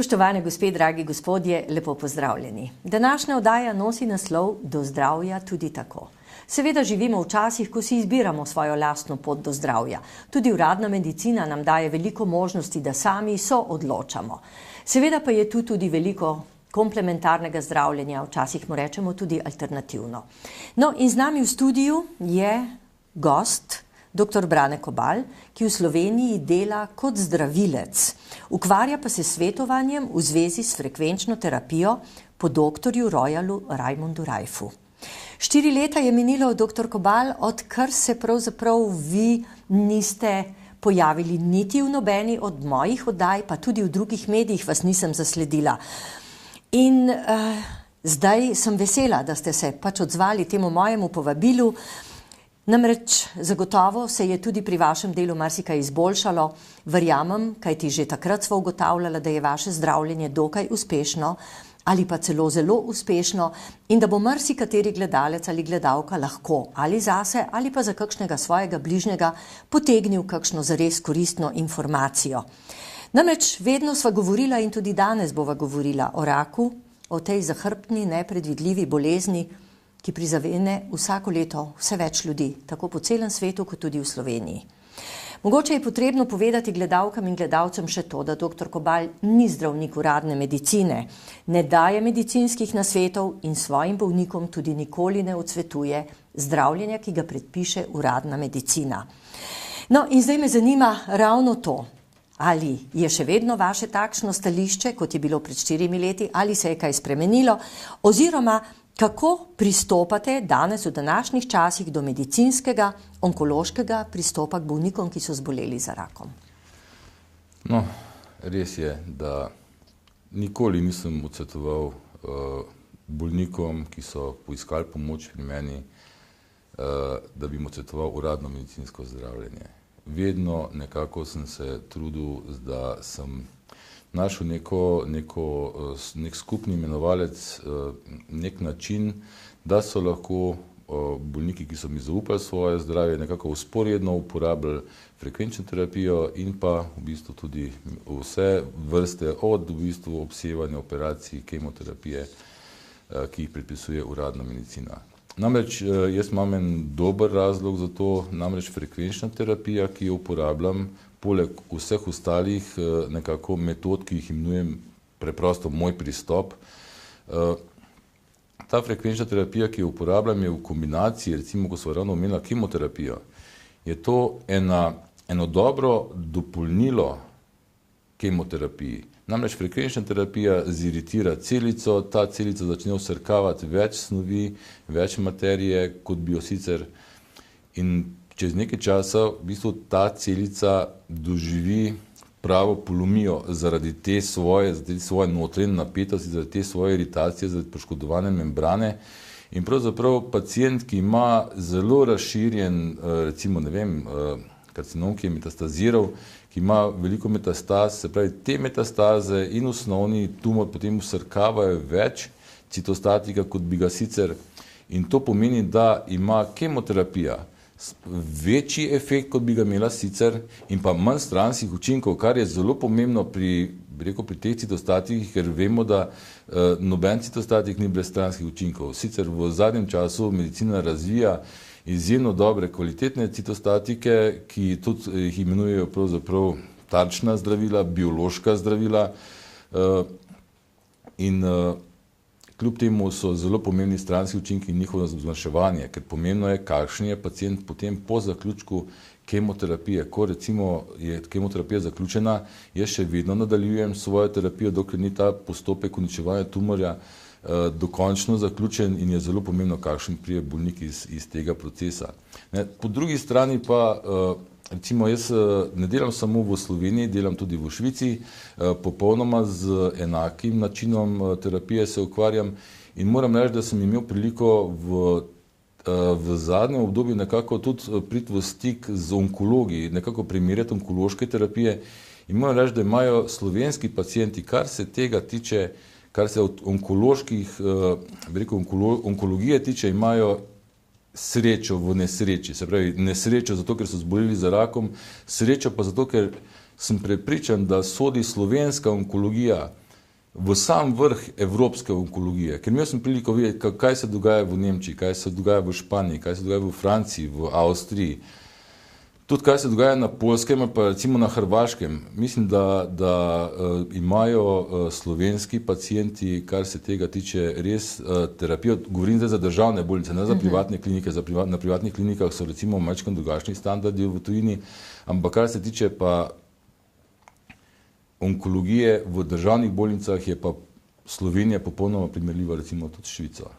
Spoštovane gospe, dragi gospodje, lepo pozdravljeni. Današnja oddaja nosi naslov Do zdravja tudi tako. Seveda živimo v časih, ko si izbiramo svojo lastno pot do zdravja. Tudi uradna medicina nam daje veliko možnosti, da sami soodločamo. Seveda pa je tu tudi veliko komplementarnega zdravljenja, včasih mu rečemo tudi alternativno. No, in z nami v studiu je gost, dr. Brane Kobal, ki v Sloveniji dela kot zdravilec. Ukvarja pa se s svetovanjem v zvezi s frekvenčno terapijo po doktorju Royalu Raymondu Raifu. 4 leta je minilo, dr. Kobal, odkar se pravzaprav vi niste pojavili niti v nobeni od mojih oddaj, pa tudi v drugih medijih vas nisem zasledila. In zdaj sem vesela, da ste se pač odzvali temu mojemu povabilu. Namreč zagotovo se je tudi pri vašem delu marsikaj izboljšalo. Verjamem, kajti že takrat sva ugotavljala, da je vaše zdravljenje dokaj uspešno ali pa celo zelo uspešno in da bo marsikateri gledalec ali gledalka lahko ali zase ali pa za kakšnega svojega bližnjega potegnil kakšno zares koristno informacijo. Namreč vedno sva govorila in tudi danes bova govorila o raku, o tej zahrbtni, nepredvidljivi bolezni, ki prizadene vsako leto vse več ljudi, tako po celem svetu, kot tudi v Sloveniji. Mogoče je potrebno povedati gledalkam in gledalcem še to, da dr. Kobal ni zdravnik uradne medicine, ne daje medicinskih nasvetov in svojim bolnikom tudi nikoli ne odsvetuje zdravljenja, ki ga predpiše uradna medicina. No, in zdaj me zanima ravno to. Ali je še vedno vaše takšno stališče, kot je bilo pred 4 leti, ali se je kaj spremenilo, oziroma kako pristopate danes v današnjih časih do medicinskega, onkološkega pristopa k bolnikom, ki so zboleli za rakom? No, res je, da nikoli nisem odsvetoval bolnikom, ki so poiskali pomoč pri meni, da bi jim odsvetoval uradno medicinsko zdravljenje. Vedno nekako sem se trudil, da sem našel nek skupni imenovalec, nek način, da so lahko bolniki, ki so mi zaupali svoje zdravje, nekako vzporedno uporabljali frekvenčno terapijo in pa v bistvu tudi vse vrste od v bistvu obsevanja operacij, kemoterapije, ki jih predpisuje uradna medicina. Namreč jaz imam en dober razlog za to, namreč frekvenčna terapija, ki jo uporabljam, poleg vseh ostalih nekako metod, ki jih imenujem preprosto moj pristop. Ta frekvenčna terapija, ki jo uporabljam, je v kombinaciji, recimo, ko sva ravno omenila kemoterapijo, je to eno dobro dopolnilo kemoterapiji. Namreč frekvenčna terapija ziritira celico, ta celica začne vsrkavati več snovi, več materije, kot bi jo sicer, in čez nekaj časa v bistvu ta celica doživi pravo polomijo zaradi te svoje notranje napetosti, zaradi te svoje iritacije, zaradi poškodovane membrane. In pravzaprav pacient, ki ima zelo razširjen, recimo, ne vem, karcinom, ki je metastaziral, ki ima veliko metastaz, se pravi, te metastaze in osnovni tumor potem vsrkavajo več citostatika, kot bi ga sicer. In to pomeni, da ima kemoterapija večji efekt, kot bi ga imela sicer, in pa manj stranskih učinkov, kar je zelo pomembno pri teh citostatikih, ker vemo, da noben citostatik ni brez stranskih učinkov. Sicer v zadnjem času medicina razvija izjemno dobre, kvalitetne citostatike, ki tudi jih imenujejo pravzaprav tarčna zdravila, biološka zdravila, in kljub temu so zelo pomembni stranski učinki in njihovo zmanjševanje, ker pomembno je, kakšen je pacient potem po zaključku kemoterapije. Ko recimo je kemoterapija zaključena, jaz še vedno nadaljujem svojo terapijo, dokler ni ta postopek uničevanja tumorja dokončno zaključen, in je zelo pomembno, kakšen pride bolnik iz tega procesa. Po drugi strani pa, recimo, jaz ne delam samo v Sloveniji, delam tudi v Švici, popolnoma z enakim načinom terapije se ukvarjam, in moram reči, da sem imel priliko v zadnjem obdobju nekako tudi priti v stik z onkologi, nekako primerjati onkološke terapije, in moram reči, da imajo slovenski pacienti, kar se tega tiče, kar se od onkoloških, onkologije tiče, imajo srečo v nesreči. Se pravi, nesrečo zato, ker so zboleli za rakom, srečo pa zato, ker sem prepričan, da sodi slovenska onkologija v sam vrh evropske onkologije, ker imel sem priliko videti, kaj se dogaja v Nemčiji, kaj se dogaja v Španiji, kaj se dogaja v Franciji, v Avstriji, tudi kaj se dogaja na Poljskem, pa recimo na Hrvaškem. Mislim, da imajo slovenski pacienti, kar se tega tiče, res terapijo, govorim zdaj za državne bolnice, ne za privatne klinike, na privatnih klinikah so recimo majčkeno drugačni standardi v tujini, ampak kar se tiče pa onkologije v državnih bolnicah, je pa Slovenija popolnoma primerljiva recimo tudi s Švico.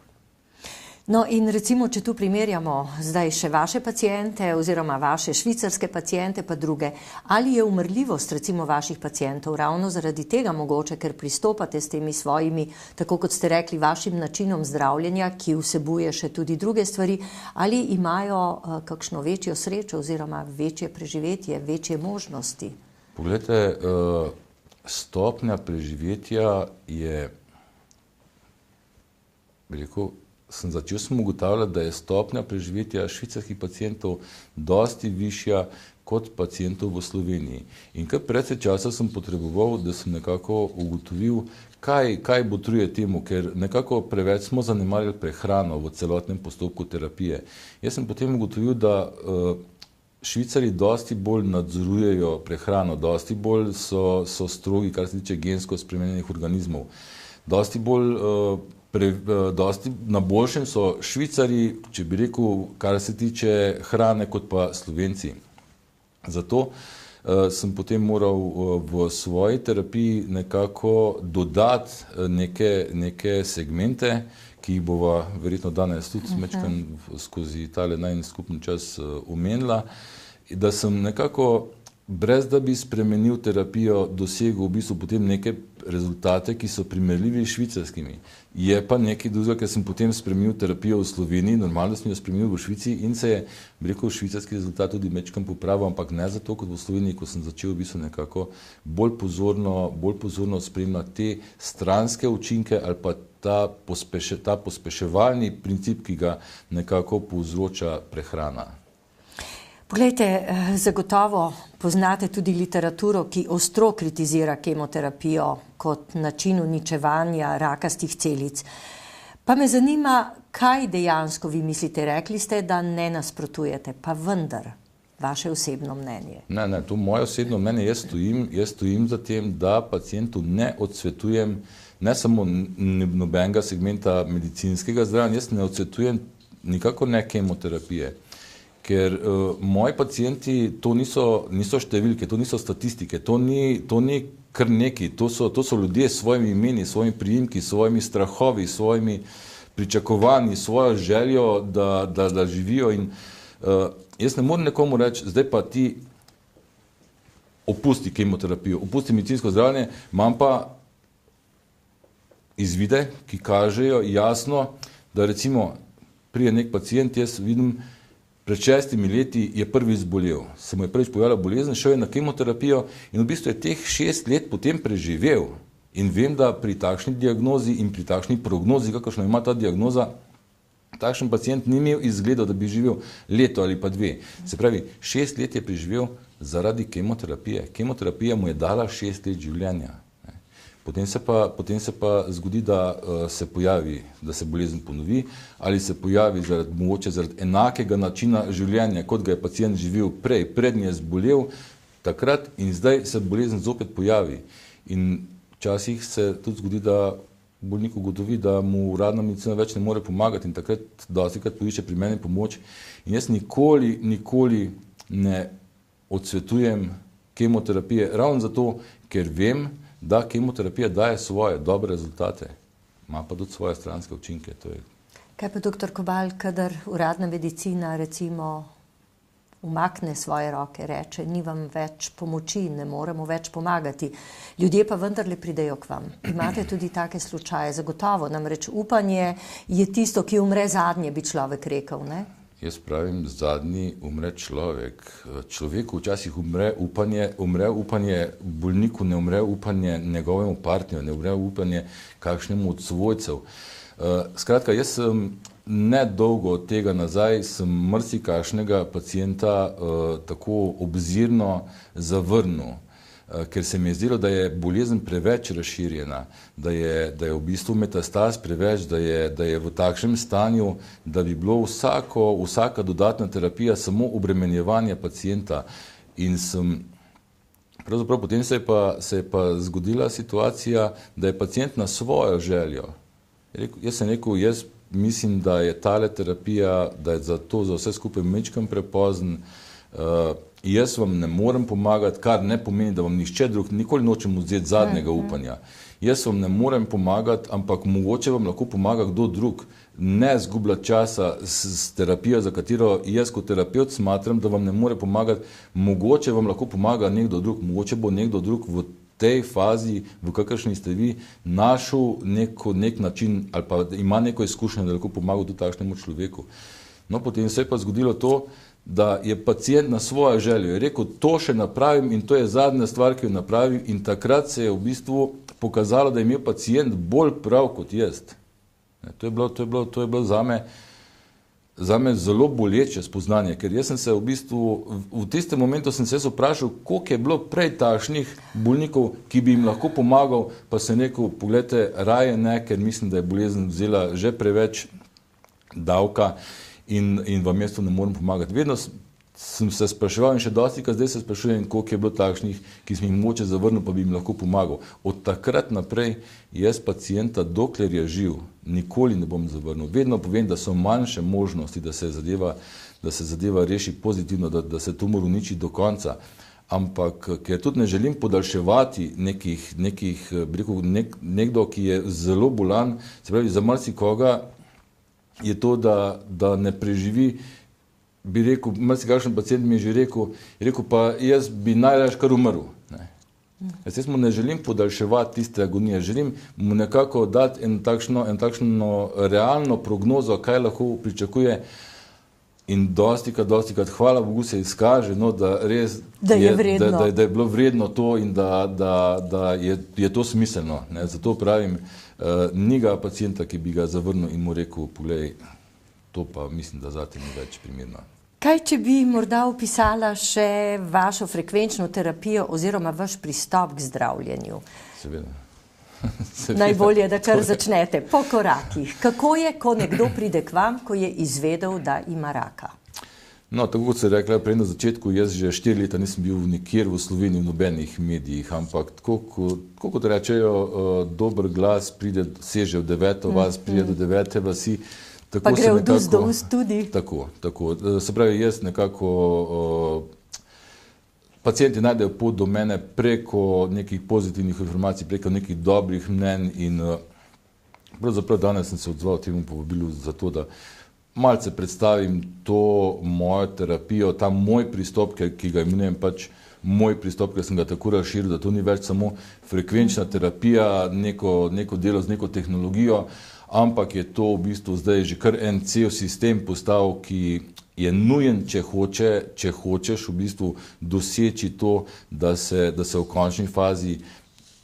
No in recimo, če tu primerjamo zdaj še vaše paciente oziroma vaše švicarske paciente pa druge, ali je umrljivost recimo vaših pacientov ravno zaradi tega mogoče, ker pristopate s temi svojimi, tako kot ste rekli, vašim načinom zdravljenja, ki vsebuje še tudi druge stvari, ali imajo kakšno večjo srečo oziroma večje preživetje, večje možnosti? Poglejte, stopnja preživetja je, sem začel ugotavljati, da je stopnja preživetja švicarskih pacientov dosti višja kot pacientov v Sloveniji. In kar precej časa sem potreboval, da sem nekako ugotovil, kaj botruje temu, ker nekako preveč smo zanemarili prehrano v celotnem postopku terapije. Jaz sem potem ugotovil, da Švicari dosti bolj nadzorujejo prehrano, dosti bolj so strogi, kar se tiče gensko spremenjenih organizmov. Dosti na boljšem so Švicari, če bi rekel, kar se tiče hrane, kot pa Slovenci. Zato sem potem moral v svoji terapiji nekako dodati neke segmente, ki jih bova verjetno danes tudi skozi tale najin skupni čas omenila, da sem nekako, brez da bi spremenil terapijo, dosegel v bistvu potem neke rezultate, ki so primerljivi s švicarskimi. Je pa nekaj drugega, ker sem potem spremenil terapijo v Sloveniji, normalno sem jo spremenil v Švici in se je, bi rekel, švicarski rezultat tudi mečkam popravil, ampak ne zato kot v Sloveniji, ko sem začel v bistvu nekako bolj pozorno spremljati te stranske učinke ali pa ta pospeševalni princip, ki ga nekako povzroča prehrana. Poglejte, zagotovo poznate tudi literaturo, ki ostro kritizira kemoterapijo kot način uničevanja rakastih celic. Pa me zanima, kaj dejansko vi mislite? Rekli ste, da ne nasprotujete, pa vendar, vaše osebno mnenje. Ne, to moje osebno mnenje, jaz stojim za tem, da pacientu ne odsvetujem ne samo nobenega segmenta medicinskega zdravljenja, jaz ne odsvetujem nikakor ne kemoterapije. Ker moji pacienti, to niso številke, to niso statistike, to ni kar neki, to so ljudje s svojimi imeni, s svojimi priimki, s svojimi strahovi, s svojimi pričakovanji, svojo željo, da živijo. In jaz ne morem nekomu reči, zdaj pa ti opusti kemoterapijo, opusti medicinsko zdravljenje, imam pa izvide, ki kažejo jasno, da recimo pride nek pacient, jaz vidim, pred 6 leti je prvi zbolel, se mu je prvič pojavila bolezen, šel je na kemoterapijo in v bistvu je teh 6 let potem preživel. In vem, da pri takšni diagnozi in pri takšni prognozi, kakršno ima ta diagnoza, takšen pacient ni imel izgleda, da bi živel leto ali pa 2. Se pravi, 6 let je preživel zaradi kemoterapije. Kemoterapija mu je dala 6 let življenja. Potem se pa zgodi, da se pojavi, da se bolezen ponovi ali se pojavi mogoče zaradi enakega načina življenja, kot ga je pacient živel prej, prednji je zbolel takrat in zdaj se bolezen zopet pojavi. In včasih se tudi zgodi, da bolnik ugotovi, da mu uradna medicina več ne more pomagati in takrat dostikrat poišče pri meni pomoč. In jaz nikoli ne odsvetujem kemoterapije, ravno zato, ker vem, da kemoterapija daje svoje dobre rezultate, ima pa tudi svoje stranske učinke. Kaj pa, doktor Kobal, kadar uradna medicina recimo umakne svoje roke, reče, ni vam več pomoči, ne moremo več pomagati, ljudje pa vendarle pridejo k vam. Imate tudi take slučaje, zagotovo, namreč upanje je tisto, ki umre zadnje, bi človek rekel, ne? Jaz pravim, zadnji umre človek. Človeku včasih umre upanje, bolniku ne umre upanje njegovemu partnerju, ne umre upanje kakšnemu od svojcev. Skratka, jaz sem nedolgo od tega nazaj, sem marsikakšnega pacienta tako obzirno zavrnil. ker se mi je zdelo, da je bolezen preveč razširjena, da je v bistvu metastaz preveč, da je v takšnem stanju, da bi bilo vsaka dodatna terapija samo obremenjevanje pacienta. In pravzaprav potem se je pa zgodila situacija, da je pacient na svojo željo. Jaz sem rekel, jaz mislim, da je tale terapija, da je za vse skupaj majčkeno prepozen. Jaz vam ne morem pomagati, kar ne pomeni, da vam nihče drug, nikoli nočem vzeti zadnjega upanja. Jaz vam ne morem pomagati, ampak mogoče vam lahko pomaga kdo drug. Ne zgubljati časa s terapijo, za katero jaz kot terapevt smatram, da vam ne more pomagati. Mogoče vam lahko pomaga nekdo drug, mogoče bo nekdo drug v tej fazi, v kakršni ste vi, našel nek način ali pa ima neko izkušnjo, da lahko pomaga tudi takšnemu človeku. No, potem se je pa zgodilo to, da je pacient na svojo željo je rekel, to še napravim in to je zadnja stvar, ki jo napravim, in takrat se je v bistvu pokazalo, da je imel pacient bolj prav kot jaz. To je bilo zame zelo boleče spoznanje, ker jaz sem se v bistvu, v tistem momentu sem se vprašal, koliko je bilo prej takšnih bolnikov, ki bi jim lahko pomagal, pa sem rekel, pogledajte, raje ne, ker mislim, da je bolezen vzela že preveč davka in vam jaz to ne morem pomagati. Vedno sem se spraševal in še dosti, zdaj se sprašujem, koliko je bilo takšnih, ki sem jih mogoče zavrnil, pa bi jim lahko pomagal. Od takrat naprej jaz pacienta, dokler je živ, nikoli ne bom zavrnil. Vedno povem, da so manjše možnosti, da se zadeva reši pozitivno, da se tumor uniči do konca. Ampak, ker tudi ne želim podaljševati nekdo, ki je zelo bolan, se pravi, za marsikoga je to, da ne preživi, bi rekel, marsikakšen pacient mi je že rekel, pa jaz bi najraje kar umrl. Jaz mu ne želim podaljševati tiste agonije, želim mu nekako dati eno takšno realno prognozo, kaj lahko pričakuje, in dostikrat, hvala Bogu, se izkaže, no, da je bilo vredno to in da je to smiselno. Zato pravim, ni ga pacienta, ki bi ga zavrnil in mu rekel, poglej, to pa mislim, da zate ni več primerno. Kaj, če bi morda opisala še vašo frekvenčno terapijo oziroma vaš pristop k zdravljenju? Seveda. Najbolje, da kar začnete po korakih. Kako je, ko nekdo pride k vam, ko je izvedel, da ima raka? No, tako kot se je rekla prej na začetku, jaz že 4 leta nisem bil nikjer v Sloveniji v nobenih medijih, ampak tako kot rečejo, dober glas seže v 9. vas, pride do 9. vasi. Pa gre od ust do ust tudi. Tako. Se pravi, jaz nekako, pacienti najdejo pot do mene preko nekih pozitivnih informacij, preko nekih dobrih mnenj, in pravzaprav danes sem se odzval temu povabilu zato, da malce predstavim to mojo terapijo, ta moj pristop, ki ga imenujem pač moj pristop, ker sem ga tako razširil, da to ni več samo frekvenčna terapija, neko delo z neko tehnologijo, ampak je to v bistvu zdaj že kar en cel sistem postal, ki je nujen, če hočeš v bistvu doseči to, da se v končni fazi,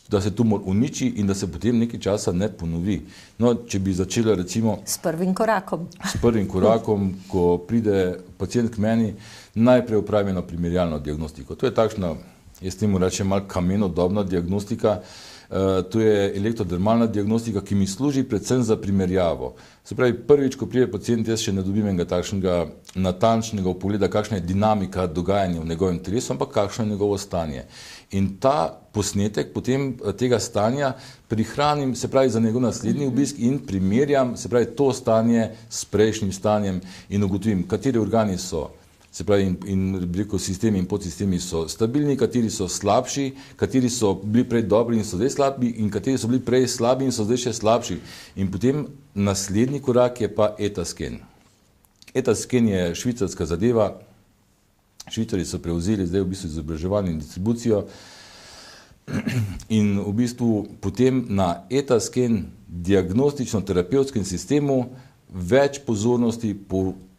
da se tumor uniči in da se potem nekaj časa ne ponovi. No, če bi začela recimo s prvim korakom. S prvim korakom, ko pride pacient k meni, najprej opravim eno primerjalno diagnostiko. To je takšna, jaz temu rečem, malo kamenodobna diagnostika. To je elektrodermalna diagnostika, ki mi služi predvsem za primerjavo. Se pravi, prvič, ko pride pacient, jaz še ne dobim enega takšnega natančnega vpogleda, kakšna je dinamika dogajanja v njegovem telesu, ampak kakšno je njegovo stanje. In ta posnetek potem tega stanja prihranim, se pravi, za njegov naslednji obisk in primerjam, se pravi, to stanje s prejšnjim stanjem in ugotovim, kateri organi so, se pravi, in sistemi in podsistemi so stabilni, kateri so slabši, kateri so bili prej dobri in so zdaj slabi, in kateri so bili prej slabi in so zdaj še slabši. In potem naslednji korak je pa ETA-sken. ETA-sken je švicarska zadeva, Švicarji so prevzeli zdaj v bistvu izobraževanje in distribucijo, in v bistvu potem na ETA-sken diagnostično-terapevtskem sistemu več pozornosti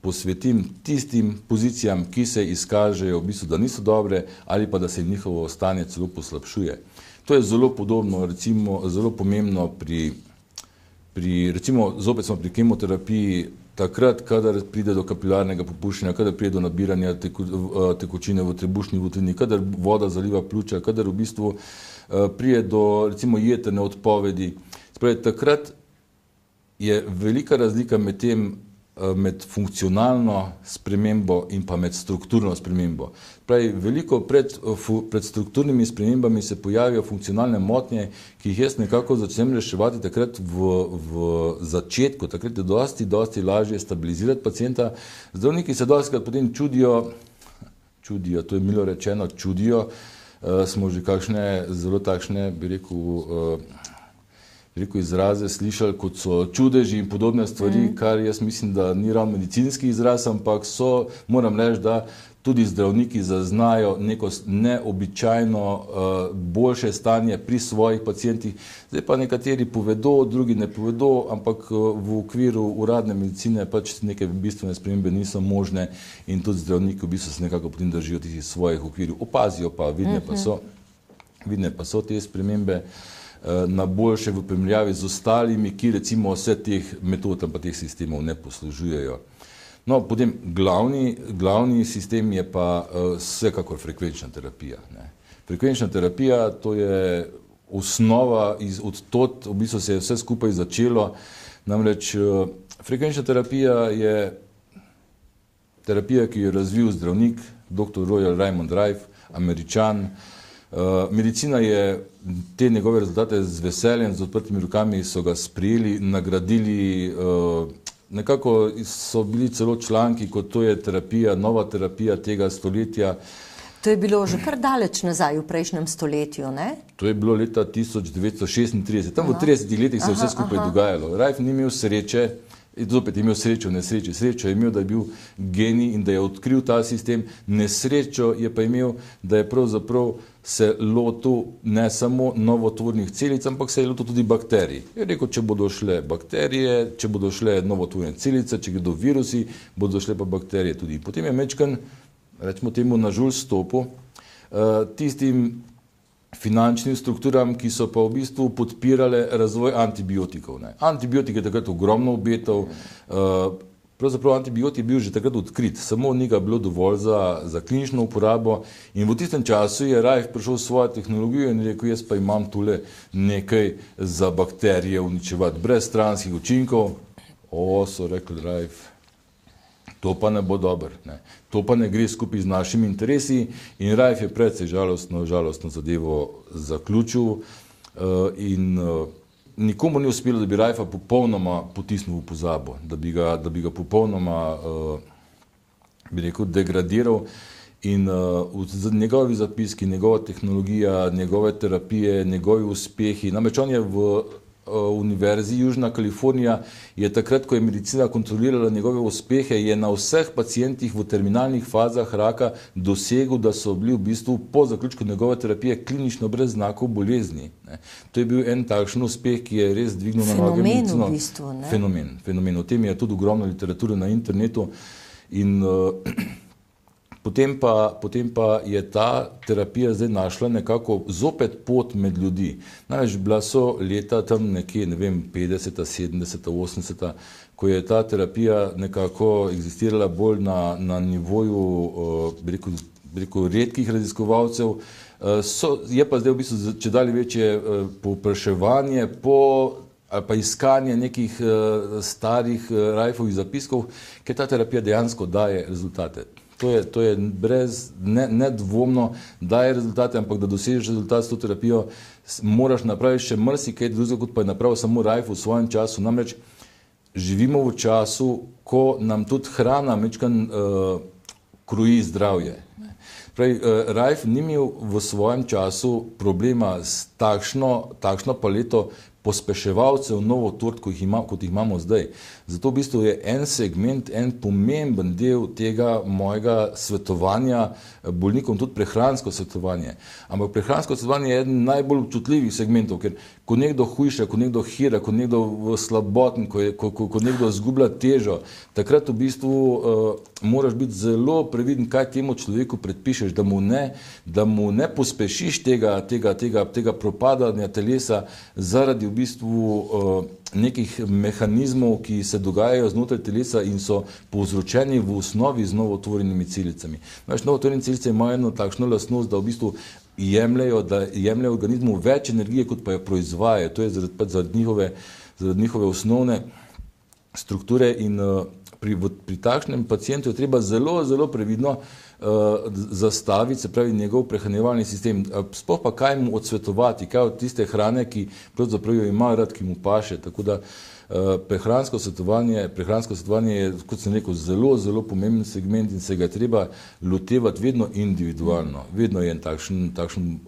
posvetim tistim pozicijam, ki se izkažejo v bistvu, da niso dobre ali pa da se njihovo stanje celo poslabšuje. To je zelo podobno, recimo, zelo pomembno recimo, zopet smo pri kemoterapiji, takrat, kadar pride do kapilarnega popuščanja, kadar pride do nabiranja tekočine v trebušni votlini, kadar voda zaliva pljuča, kadar v bistvu pride do recimo jetrne odpovedi. Spravi, takrat je velika razlika med tem, med funkcionalno spremembo in pa med strukturno spremembo. Pravi, veliko pred strukturnimi spremembami se pojavijo funkcionalne motnje, ki jih jaz nekako začnem reševati takrat v začetku, takrat je dosti lažje stabilizirati pacienta. Zdravniki se dostikrat potem čudijo, to je milo rečeno, smo že kakšne zelo takšne, bi rekel, izraze slišali, kot so čudeži in podobne stvari, kar jaz mislim, da ni ravno medicinski izraz, ampak moram reči, da tudi zdravniki zaznajo neko neobičajno boljše stanje pri svojih pacientih. Zdaj pa nekateri povedo, drugi ne povedo, ampak v okviru uradne medicine pač neke bistvene spremembe niso možne in tudi zdravniki v bistvu se nekako potem držijo tistih svojih okvirov. Opazijo pa, vidne pa so te spremembe na boljše v primerjavi z ostalimi, ki recimo vse teh metod in pa teh sistemov ne poslužujejo. No, potem glavni sistem je pa vsekakor frekvenčna terapija. Frekvenčna terapija, to je osnova, od tod v bistvu se je vse skupaj začelo. Namreč frekvenčna terapija je terapija, ki jo je razvil zdravnik, dr. Royal Raymond Rife, Američan. Medicina je te njegove rezultate z veseljem, z odprtimi rokami so ga sprejeli, nagradili, nekako so bili celo članki, kot to je terapija, nova terapija tega stoletja. To je bilo že kar daleč nazaj v prejšnjem stoletju, ne? To je bilo leta 1936, tam v 30 letih se je vse skupaj dogajalo. Rife ni imel sreče, zopet je imel srečo v nesreči. Srečo je imel, da je bil genij in da je odkril ta sistem. Nesrečo je pa imel, da je pravzaprav se lotil ne samo novotvornih celic, ampak se je lotil tudi bakterij. Je rekel, če bodo šle bakterije, če bodo šle novotvorne celice, če gredo virusi, bodo šle pa bakterije tudi. Potem je mečkan, rečemo temu, na žulj stopil tistim finančnim strukturam, ki so pa v bistvu podpirale razvoj antibiotikov. Antibiotik je takrat ogromno obetal, pravzaprav antibiotik je bil že takrat odkrit, samo ni ga bilo dovolj za klinično uporabo in v tistem času je Rife prišel s svojo tehnologijo in rekel, jaz pa imam tule nekaj za bakterije uničevati, brez stranskih učinkov. So rekli Rife, to pa ne bo dobro, to pa ne gre skupaj z našimi interesi in Rife je precej žalostno zadevo zaključil in nikomu ni uspelo, da bi Rifea popolnoma potisnil v pozabo, da bi ga popolnoma, bi rekel, degradiral in njegovi zapiski, njegova tehnologija, njegove terapije, njegovi uspehi, namreč on je v Univerzi Južna Kalifornija je takrat, ko je medicina kontrolirala njegove uspehe, je na vseh pacijentih v terminalnih fazah raka dosegel, da so bili v bistvu po zaključku njegove terapije klinično brez znakov bolezni. To je bil en takšen uspeh, ki je res dvignil na noge medicino. Fenomen v bistvu, ne? Fenomen. O tem je tudi ogromno literature na internetu in Potem pa je ta terapija zdaj našla nekako zopet pot med ljudi. Namreč bila so leta tam nekje, 50, 70, 80, ko je ta terapija nekako egzistirala bolj na nivoju, bi rekel, redkih raziskovalcev. Je pa zdaj v bistvu čedalje večje povpraševanje ali pa iskanje nekih starih Rifeovih zapiskov, ker ta terapija dejansko daje rezultate. To je nedvomno daje rezultate, ampak da dosežeš rezultat s to terapijo, moraš napraviti še marsikaj drugega, kot pa je napravil samo Rife v svojem času. Namreč živimo v času, ko nam tudi hrana mečkan kroji zdravje. Rife ni imel v svojem času problema s takšno paleto pospeševalcev novotvorb, kot jih imamo zdaj. Zato v bistvu je en segment, en pomemben del tega mojega svetovanja bolnikom, tudi prehransko svetovanje. Ampak prehransko svetovanje je eden najbolj občutljivih segmentov, ker ko nekdo hujša, ko nekdo hira, ko nekdo slaboten, ko nekdo izgublja težo, takrat v bistvu moraš biti zelo previden, kaj temu človeku predpišeš, da mu ne pospešiš tega propadanja telesa zaradi v bistvu nekih mehanizmov, ki se dogajajo znotraj telesa in so povzročeni v osnovi z novotvorjenimi celicami. Novotvorjene celice imajo eno takšno lastnost, da v bistvu jemljejo organizmu več energije, kot pa jo proizvajajo. To je zaradi njihove osnovne strukture in pri takšnem pacientu je treba zelo, zelo previdno zastaviti, se pravi, njegov prehranjevalni sistem. Sploh pa kaj mu odsvetovati, kaj od tiste hrane, ki pravzaprav jo ima rad, ki mu paše. Tako da prehransko svetovanje je, kot sem rekel, zelo, zelo pomemben segment in se ga je treba lotevati vedno individualno. Vedno je takšen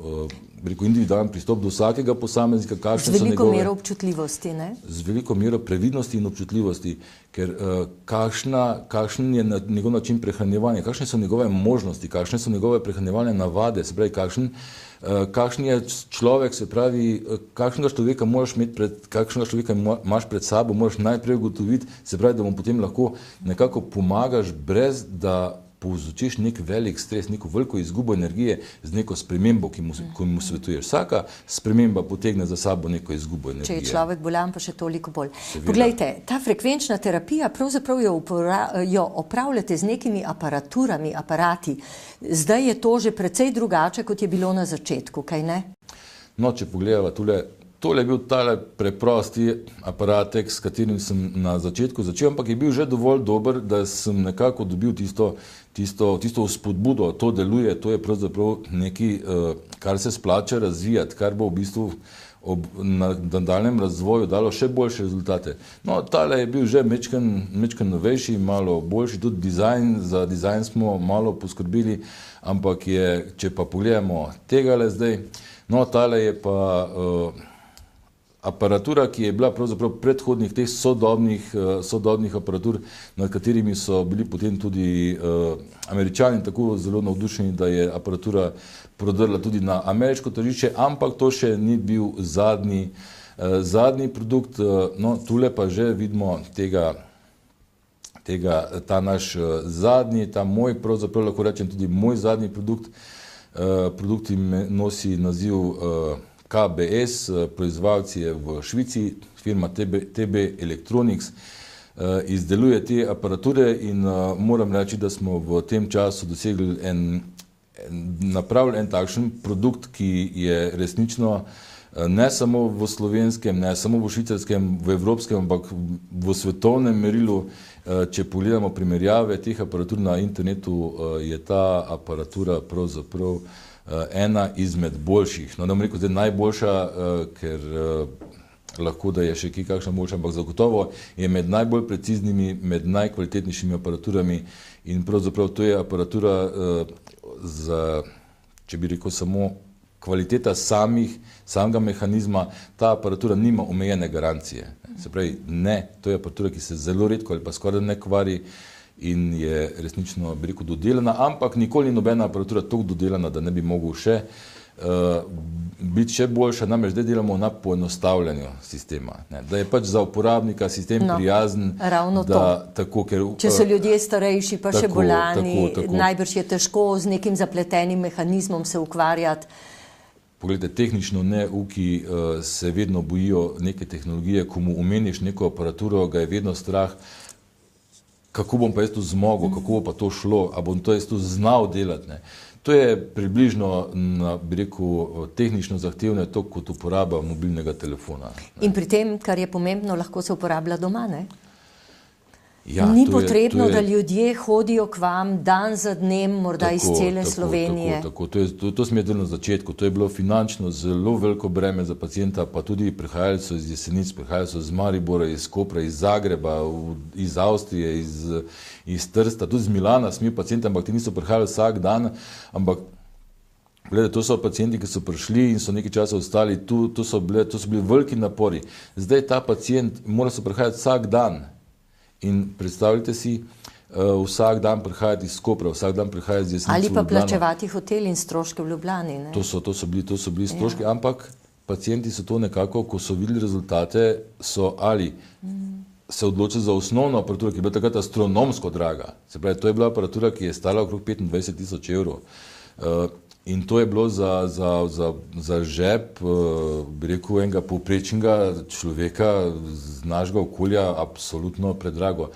individualen pristop do vsakega posameznika. Z veliko mero občutljivosti, ne? Z veliko mero previdnosti in občutljivosti, ker kakšen je njegov način prehranjevanja, kakšne so njegove možnosti, kakšne so njegove prehranjevalne navade, se pravi, kakšen je človek, se pravi, kakšnega človeka imaš pred sabo, moraš najprej ugotoviti, se pravi, da mu potem lahko nekako pomagaš, brez da povzročiš nek velik stres, neko veliko izgubo energije z neko spremembo, ki mu svetuješ. Vsaka sprememba potegne za sabo neko izgubo energije. Če je človek bolan, pa še toliko bolj. Poglejte, ta frekvenčna terapija, pravzaprav jo opravljate z nekimi aparati. Zdaj je to že precej drugače, kot je bilo na začetku, kaj ne? No, če pogledava tole je bil tale preprosti aparatek, s katerim sem na začetku začel, ampak je bil že dovolj dober, da sem nekako dobil tisto vzpodbudo. To deluje, to je pravzaprav nekaj, kar se splača razvijati, kar bo v bistvu ob nadaljnjem razvoju dalo še boljše rezultate. No, tale je bil že mečken novejši, malo boljši, tudi dizajn, za dizajn smo malo poskrbeli, ampak če pa pogledamo tegale zdaj, no, tale je pa aparatura, ki je bila pravzaprav predhodnih teh sodobnih aparatur, nad katerimi so bili potem tudi Američani tako zelo navdušeni, da je aparatura prodrla tudi na ameriško tržišče, ampak to še ni bil zadnji produkt. No, tule pa že vidimo ta naš zadnji, ta moj, pravzaprav lahko rečem tudi moj zadnji produkt. Produkt nosi naziv KBS, proizvajalci je v Švici, firma TB Electronics, izdeluje te aparature in moram reči, da smo v tem času dosegli napravili en takšen produkt, ki je resnično ne samo v slovenskem, ne samo v švicarskem, v evropskem, ampak v svetovnem merilu. Če pogledamo primerjave teh aparatur na internetu, je ta aparatura pravzaprav ena izmed boljših. No, da bom rekel, zdaj najboljša, ker lahko, da je še kakšna boljša, ampak zagotovo je med najbolj preciznimi, med najkvalitetnejšimi aparaturami in pravzaprav to je aparatura če bi rekel samo kvaliteta samega mehanizma, ta aparatura nima omejene garancije. Se pravi, ne, to je aparatura, ki se zelo redko ali pa skoraj ne kvari in je resnično, bi rekel, dodelana, ampak nikoli nobena aparatura toliko dodelana, da ne bi mogel biti še boljša. Namreč zdaj delamo na poenostavljanju sistema, da je pač za uporabnika sistem prijazen. Ravno to. Če so ljudje starejši pa še bolani, najbrž je težko z nekim zapletenim mehanizmom se ukvarjati. Poglejte, tehnično neuki se vedno bojijo neke tehnologije, ko mu omeniš neko aparaturo, ga je vedno strah, kako bom pa jaz to zmogel, kako bo pa to šlo, a bom to jaz to znal delati. To je približno, bi rekel, tehnično zahtevno je to kot uporaba mobilnega telefona. In pri tem, kar je pomembno, lahko se uporablja doma, ne? Ja, ni potrebno, da ljudje hodijo k vam dan za dnem, morda iz cele Slovenije. To smo jedli na začetku. To je bilo finančno zelo veliko breme za pacienta, pa tudi prihajali so iz Jesenic, prihajali so iz Maribora, iz Kopra, iz Zagreba, iz Avstrije, iz Trsta, tudi iz Milana smo imeli paciente, ampak ti niso prihajali vsak dan, ampak gledajte, to so pacienti, ki so prišli in so nekaj časa ostali tu, to so bili veliki napori. Zdaj ta pacient mora se prihajati vsak dan. In predstavljate si, vsak dan prihajati iz Kopra, vsak dan prihajati iz Jesenic v Ljubljano. Ali pa plačevati hotel in stroške v Ljubljani. To so bili stroški, ampak pacienti so to nekako, ko so videli rezultate, so ali se odločili za osnovno aparaturo, ki je bila takrat astronomsko draga. Se pravi, to je bila aparatura, ki je stala okrog 25 000 evrov. In to je bilo za žep, bi rekel, enega povprečnega človeka z našega okolja absolutno predrago.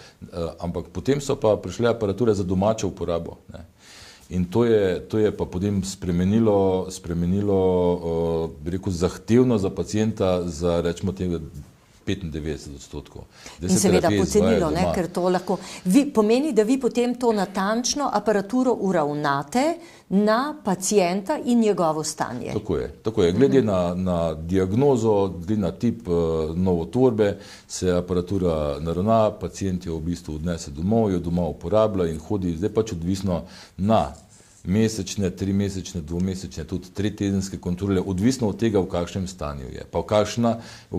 Ampak potem so pa prišle aparature za domačo uporabo, ne. In to je pa potem spremenilo, bi rekel, zahtevno za pacienta za, rečemo tega, 95%. In seveda pocenilo, ne, ker to lahko pomeni, da vi potem to natančno aparaturo uravnate na pacienta in njegovo stanje. Tako je. Glede na diagnozo, glede na tip novotvorbe se aparatura naravna, pacient jo v bistvu odnese domov, jo doma uporablja in hodi, zdaj pač odvisno na mesečne, 3-mesečne, 2-mesečne, tudi 3-tedenske kontrole, odvisno od tega, v kakšnem stanju je, pa v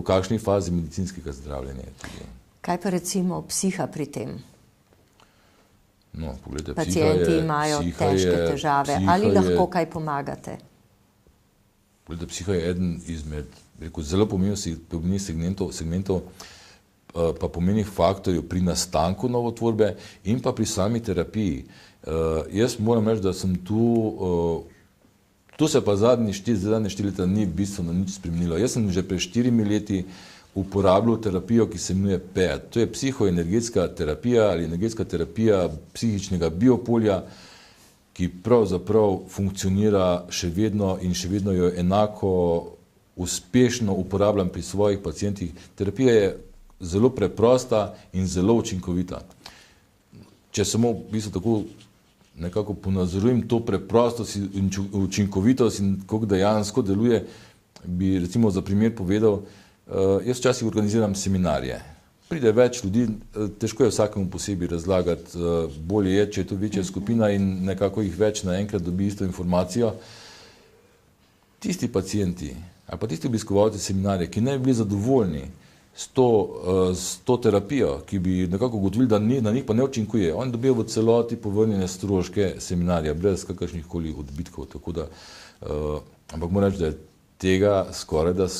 kakšni fazi medicinskega zdravljenja je. Kaj pa recimo psiha pri tem? No, poglejte, pacienti imajo težke težave. Ali lahko kaj pomagate? Poglejte, psiha je eden izmed, rekel, zelo pomembnih segmentov, pa pomembnih faktorjev pri nastanku novotvorbe in pa pri sami terapiji. Jaz moram reči, da sem tu se pa zadnje 4 leta ni bistveno nič spremenilo. Jaz sem že pred 4 leti uporabljal terapijo, ki se imenuje PET. To je psihoenergetska terapija ali energetska terapija psihičnega biopolja, ki pravzaprav funkcionira še vedno in še vedno jo enako uspešno uporabljam pri svojih pacientih. Terapija je zelo preprosta in zelo učinkovita. Če samo v bistvu tako nekako ponazorujem to preprostost in učinkovitost in kako dejansko deluje, bi recimo za primer povedal, jaz včasih organiziram seminarje. Pride več ljudi, težko je vsakemu posebej razlagati, bolje je, če je to večja skupina in nekako jih več naenkrat dobi isto informacijo. Tisti pacienti ali pa tisti obiskovalci seminarje, ki ne bi bili zadovoljni s to terapijo, ki bi nekako ugotovili, da na njih pa ne učinkuje, oni dobijo v celoti povrnjene stroške seminarja, brez kakršnih koli odbitkov, tako da, ampak moram reči, da je tega skorajda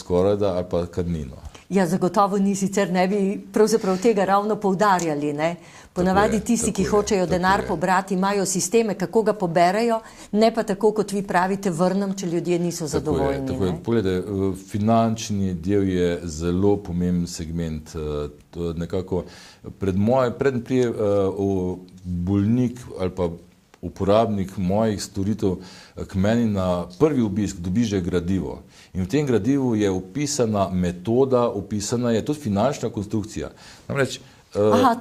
ali pa kar ni. Ja, zagotovo ni, sicer ne bi pravzaprav tega ravno poudarjali, ne. Ponavadi tisti, ki hočejo denar pobrati, imajo sisteme, kako ga poberajo, ne pa tako, kot vi pravite, vrnem, če ljudje niso zadovoljni. Tako je. Poglejte, finančni del je zelo pomemben segment. Nekako preden prije bolnik ali pa uporabnik mojih storitev k meni na prvi obisk dobi že gradivo. In v tem gradivu je opisana metoda, opisana je tudi finančna konstrukcija. Namreč,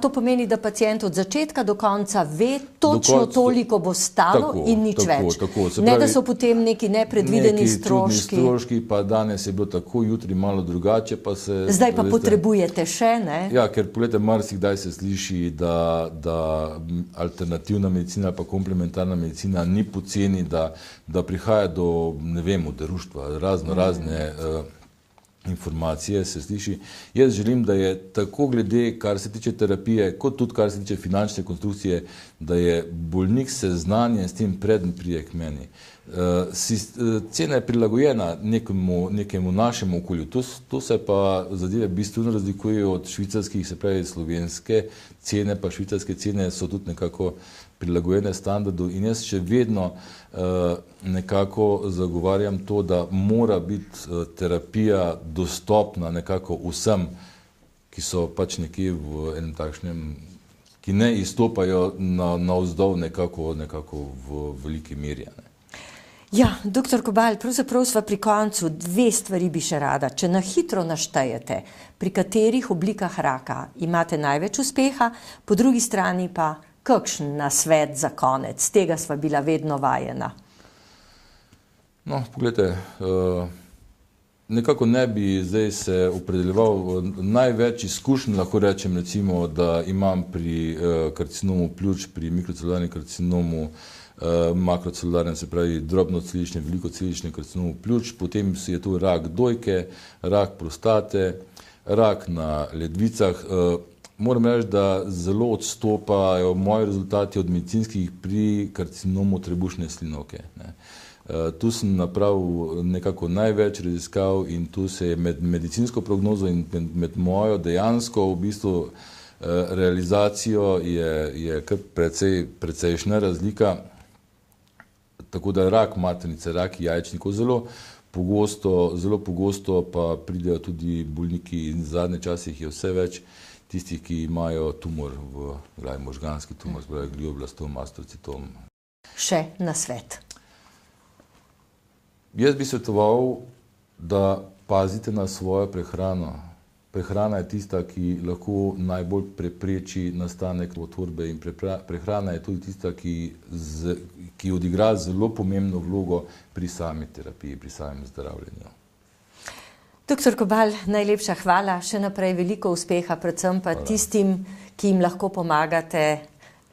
to pomeni, da pacient od začetka do konca ve točno toliko bo stalo in nič več. Ne, da so potem neki nepredvideni stroški. Neki stroški, pa danes je bilo tako, jutri malo drugače, pa se... Zdaj pa potrebujete še, ne? Ja, ker poglejte, marsikdaj se sliši, da alternativna medicina ali pa komplementarna medicina ni poceni, da prihaja do, ne vem, oderuštva, razne informacije se sliši. Jaz želim, da je tako glede, kar se tiče terapije, kot tudi kar se tiče finančne konstrukcije, da je bolnik seznanjen s tem, preden pride k meni. Cena je prilagojena nekemu našemu okolju. Tu se pa zadeve bistveno razlikujejo od švicarskih, se pravi slovenske cene, pa švicarske cene so tudi nekako prilagojene standardu in jaz še vedno nekako zagovarjam to, da mora biti terapija dostopna nekako vsem, ki so pač nekje v enem takšnem, ki ne izstopajo navzdol nekako v veliki meri. Ja, doktor Kobal, pravzaprav sva pri koncu, 2 stvari bi še rada. Če na hitro naštejete, pri katerih oblikah raka imate največ uspeha, po drugi strani pa kakšen nasvet za konec? Tega sva bila vedno vajena. No, pogledajte, nekako ne bi zdaj se opredeljeval, največ izkušenj lahko rečem recimo, da imam pri karcinomu pljuč, pri mikrocelularnem karcinomu, makrocelularnem, se pravi drobnocelične, velikocelične karcinomu pljuč, potem je tu rak dojke, rak prostate, rak na ledvicah. Moram reči, da zelo odstopajo moji rezultati od medicinskih pri karcinomu trebušne slinavke. Tu sem napravil nekako največ raziskav in tu se je med medicinsko prognozo in med mojo dejansko v bistvu realizacijo je kar precejšnja razlika. Tako da rak maternice, rak jajčnikov zelo pogosto pa pridejo tudi bolniki in v zadnje časih je vse več tistih, ki imajo tumor, možganski tumor, glioblastom, astrocitom. Še na svet. Jaz bi svetoval, da pazite na svojo prehrano. Prehrana je tista, ki lahko najbolj prepreči nastanek otvorbe in prehrana je tudi tista, ki odigra zelo pomembno vlogo pri sami terapiji, pri samem zdravljenju. Doktor Kobal, najlepša hvala, še naprej veliko uspeha, predvsem pa tistim, ki jim lahko pomagate,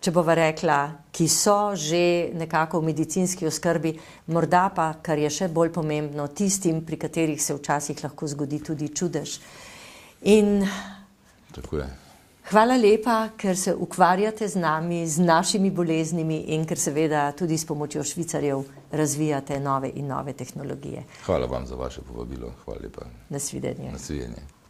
če bova rekla, ki so že nekako v medicinski oskrbi, morda pa, kar je še bolj pomembno, tistim, pri katerih se včasih lahko zgodi tudi čudež. In tako je. Hvala lepa, ker se ukvarjate z nami, z našimi boleznimi in ker seveda tudi s pomočjo Švicarjev razvijate nove in nove tehnologije. Hvala vam za vaše povabilo. Hvala lepa. Nasvidenje. Nasvidenje.